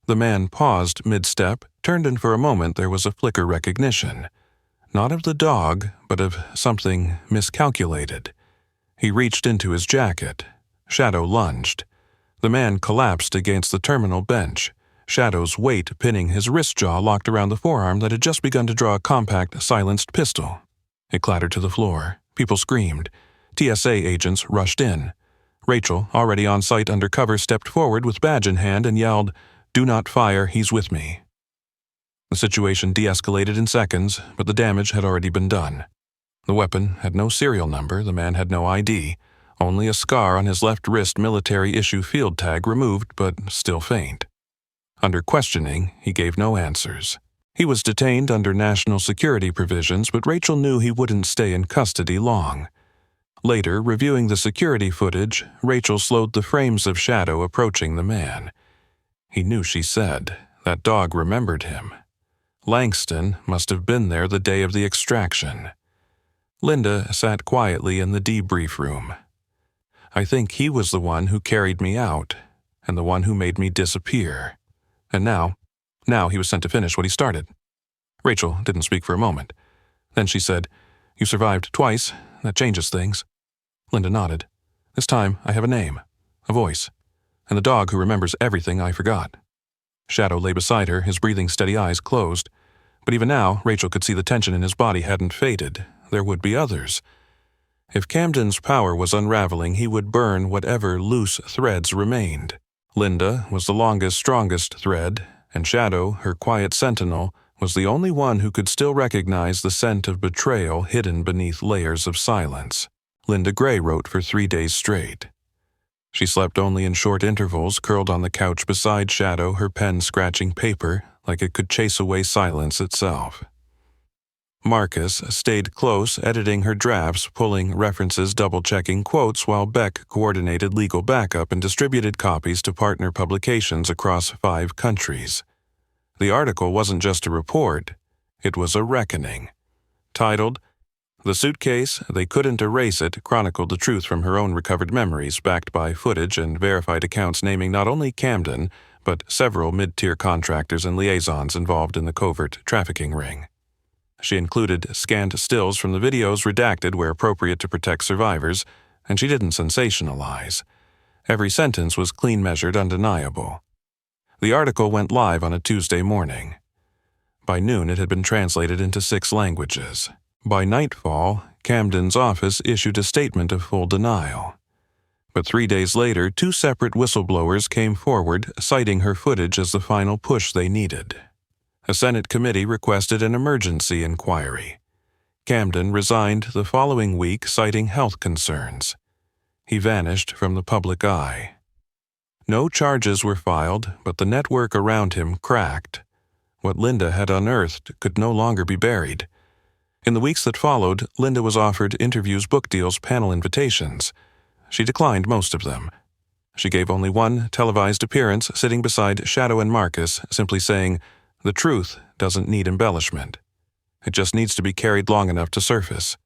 The man paused mid-step, turned, and for a moment there was a flicker recognition. Not of the dog, but of something miscalculated. He reached into his jacket. Shadow lunged. The man collapsed against the terminal bench, Shadow's weight pinning his wrist jaw locked around the forearm that had just begun to draw a compact, silenced pistol. It clattered to the floor. People screamed. TSA agents rushed in. Rachel, already on site under cover, stepped forward with badge in hand and yelled, "Do not fire, he's with me." The situation de-escalated in seconds, but the damage had already been done. The weapon had no serial number, the man had no ID, only a scar on his left wrist, military-issue field tag removed but still faint. Under questioning, he gave no answers. He was detained under national security provisions, but Rachel knew he wouldn't stay in custody long. Later, reviewing the security footage, Rachel slowed the frames of Shadow approaching the man. He knew, she said. That dog remembered him. Langston must have been there the day of the extraction. Linda sat quietly in the debrief room. I think he was the one who carried me out, and the one who made me disappear. And now he was sent to finish what he started." Rachel didn't speak for a moment. Then she said, "You survived twice. That changes things." Linda nodded. "This time I have a name, a voice, and the dog who remembers everything I forgot." Shadow lay beside her, his breathing steady, eyes closed. But even now, Rachel could see the tension in his body hadn't faded. There would be others. If Camden's power was unraveling, he would burn whatever loose threads remained. Linda was the longest, strongest thread, and Shadow, her quiet sentinel, was the only one who could still recognize the scent of betrayal hidden beneath layers of silence. Linda Gray wrote for 3 days straight. She slept only in short intervals, curled on the couch beside Shadow, her pen scratching paper like it could chase away silence itself. Marcus stayed close, editing her drafts, pulling references, double-checking quotes, while Beck coordinated legal backup and distributed copies to partner publications across 5 countries. The article wasn't just a report, it was a reckoning. Titled, "The Suitcase, They Couldn't Erase It," chronicled the truth from her own recovered memories, backed by footage and verified accounts naming not only Camden, but several mid-tier contractors and liaisons involved in the covert trafficking ring. She included scanned stills from the videos, redacted where appropriate to protect survivors, and she didn't sensationalize. Every sentence was clean-measured, undeniable. The article went live on a Tuesday morning. By noon, it had been translated into 6 languages. By nightfall, Camden's office issued a statement of full denial. But 3 days later, 2 separate whistleblowers came forward, citing her footage as the final push they needed. A Senate committee requested an emergency inquiry. Camden resigned the following week, citing health concerns. He vanished from the public eye. No charges were filed, but the network around him cracked. What Linda had unearthed could no longer be buried. In the weeks that followed, Linda was offered interviews, book deals, panel invitations. She declined most of them. She gave only one televised appearance, sitting beside Shadow and Marcus, simply saying, "The truth doesn't need embellishment. It just needs to be carried long enough to surface."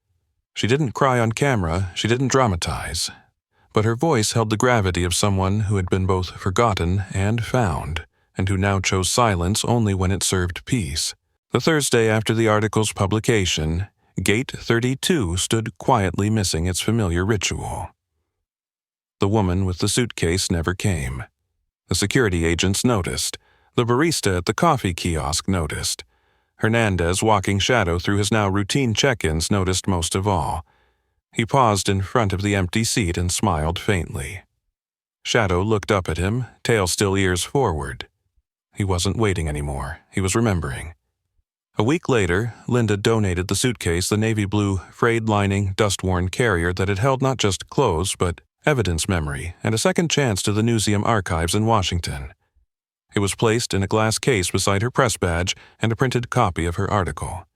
She didn't cry on camera, she didn't dramatize. But her voice held the gravity of someone who had been both forgotten and found, and who now chose silence only when it served peace. The Thursday after the article's publication, Gate 32 stood quietly missing its familiar ritual. The woman with the suitcase never came. The security agents noticed. The barista at the coffee kiosk noticed. Hernandez, walking Shadow through his now routine check-ins, noticed most of all. He paused in front of the empty seat and smiled faintly. Shadow looked up at him, tail still ears forward. He wasn't waiting anymore. He was remembering. A week later, Linda donated the suitcase, the navy blue, frayed-lining, dust-worn carrier that had held not just clothes, but evidence, memory, and a second chance to the Newseum archives in Washington. It was placed in a glass case beside her press badge and a printed copy of her article.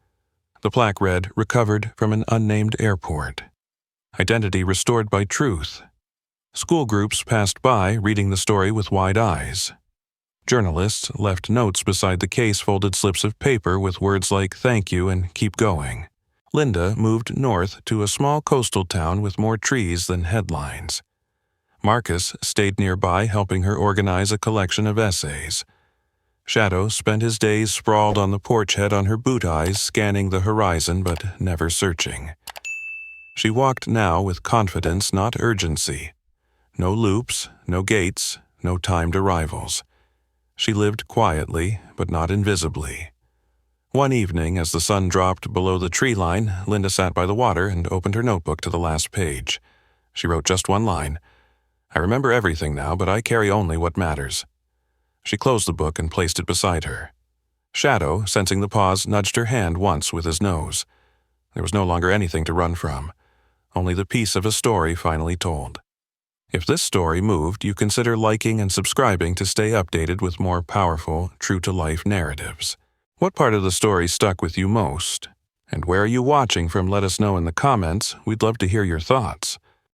The plaque read, "Recovered from an unnamed airport. Identity restored by truth." School groups passed by, reading the story with wide eyes. Journalists left notes beside the case, folded slips of paper with words like "thank you" and "keep going." Linda moved north to a small coastal town with more trees than headlines. Marcus stayed nearby, helping her organize a collection of essays. Shadow spent his days sprawled on the porch, head on her boot eyes, scanning the horizon but never searching. She walked now with confidence, not urgency. No loops, no gates, no timed arrivals. She lived quietly, but not invisibly. One evening, as the sun dropped below the tree line, Linda sat by the water and opened her notebook to the last page. She wrote just one line. "I remember everything now, but I carry only what matters." She closed the book and placed it beside her. Shadow, sensing the pause, nudged her hand once with his nose. There was no longer anything to run from, only the piece of a story finally told. If this story moved, you consider liking and subscribing to stay updated with more powerful, true-to-life narratives. What part of the story stuck with you most? And where are you watching from? Let us know in the comments. We'd love to hear your thoughts.